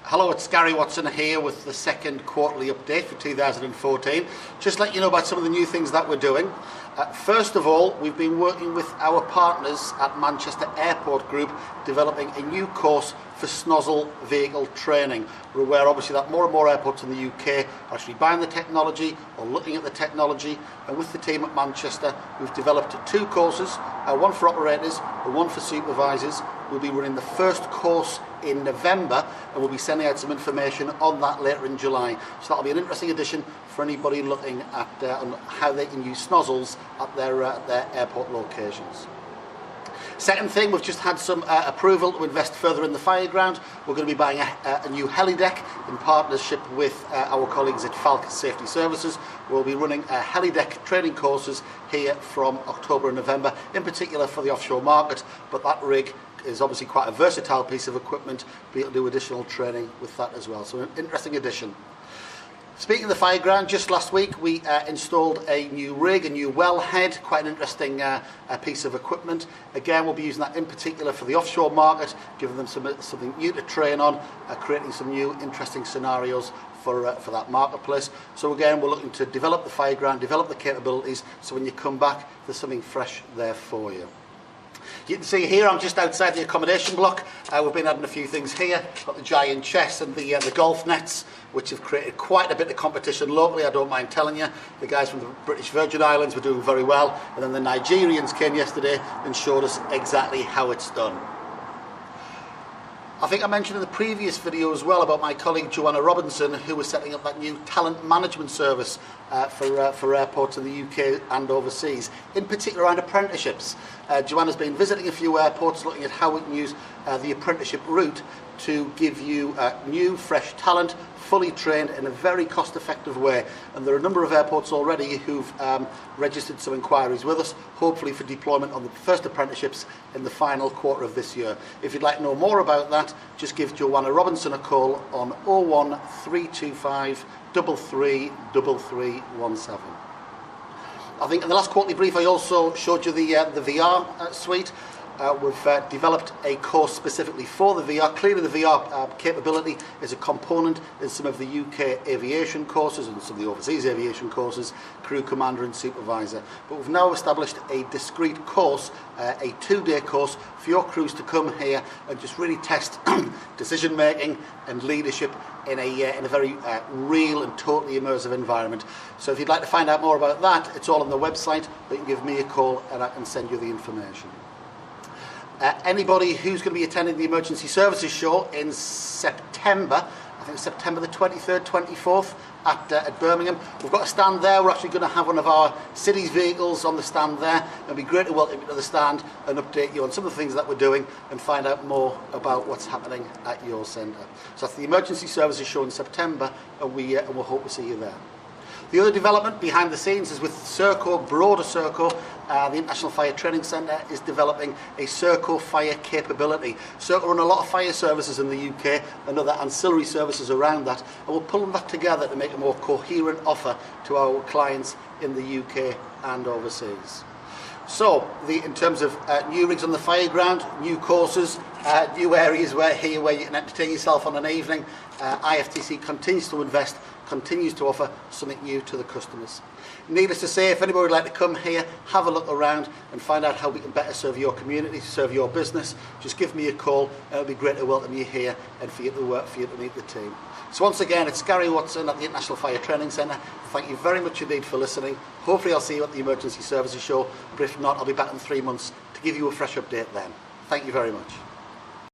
Hello, it's Gary Watson here with the second quarterly update for 2014. Just let you know about some of the new things that we're doing. First of all, we've been working with our partners at Manchester Airport Group developing a new course for Snozzle vehicle training. We're aware obviously that more and more airports in the UK are actually buying the technology or looking at the technology, and with the team at Manchester we've developed two courses, one for operators and one for supervisors. We'll be running the first course in November and we'll be sending out some information on that later in July. So that'll be an interesting addition for anybody looking at on how they can use Snozzles at their airport locations. Second thing, we've just had some approval to invest further in the fireground. We're going to be buying a new helideck in partnership with our colleagues at Falck Safety Services. We'll be running helideck training courses here from October and November, in particular for the offshore market, but that rig is obviously quite a versatile piece of equipment. Be able to do additional training with that as well, so an interesting addition. Speaking of the fireground, just last week we installed a new rig, a new wellhead, quite an interesting piece of equipment. Again, we'll be using that in particular for the offshore market, giving them something new to train on, creating some new interesting scenarios for that marketplace. So again, we're looking to develop the fireground, develop the capabilities, so when you come back, there's something fresh there for you. You can see here I'm just outside the accommodation block. We've been adding a few things here. Got the giant chess and the golf nets, which have created quite a bit of competition locally, I don't mind telling you. The guys from the British Virgin Islands were doing very well, and then the Nigerians came yesterday and showed us exactly how it's done. I think I mentioned in the previous video as well about my colleague Joanna Robinson, who was setting up that new talent management service for airports in the UK and overseas, in particular around apprenticeships. Joanna's been visiting a few airports looking at how we can use the apprenticeship route to give you new, fresh talent, fully trained in a very cost-effective way. And there are a number of airports already who've registered some inquiries with us, hopefully for deployment on the first apprenticeships in the final quarter of this year. If you'd like to know more about that, just give Joanna Robinson a call on 01325 333317. I think in the last quarterly brief I also showed you the VR suite. We've developed a course specifically for the VR. Clearly the VR capability is a component in some of the UK aviation courses and some of the overseas aviation courses, crew commander and supervisor. But we've now established a discrete course, a 2-day course for your crews to come here and just really test decision making and leadership in a very real and totally immersive environment. So if you'd like to find out more about that, it's all on the website, but you can give me a call and I can send you the information. Anybody who's going to be attending the Emergency Services Show in September, I think September the 23rd, 24th at Birmingham, we've got a stand there. We're actually going to have one of our city's vehicles on the stand there. It'll be great to welcome you to the stand and update you on some of the things that we're doing and find out more about what's happening at your centre. So that's the Emergency Services Show in September, and we'll hope to see you there. The other development behind the scenes is with Serco, broader Serco. The International Fire Training Centre is developing a Serco fire capability. Serco run a lot of fire services in the UK and other ancillary services around that, and we're pulling that together to make a more coherent offer to our clients in the UK and overseas. So, in terms of new rigs on the fireground, new courses, new areas where you can entertain yourself on an evening, IFTC continues to invest, continues to offer something new to the customers. Needless to say, if anybody would like to come here, have a look around and find out how we can better serve your community, serve your business, just give me a call. It'll be great to welcome you here and for you to meet the team. So once again, it's Gary Watson at the International Fire Training Centre. Thank you very much indeed for listening. Hopefully I'll see you at the Emergency Services Show, but if not, I'll be back in 3 months to give you a fresh update then. Thank you very much.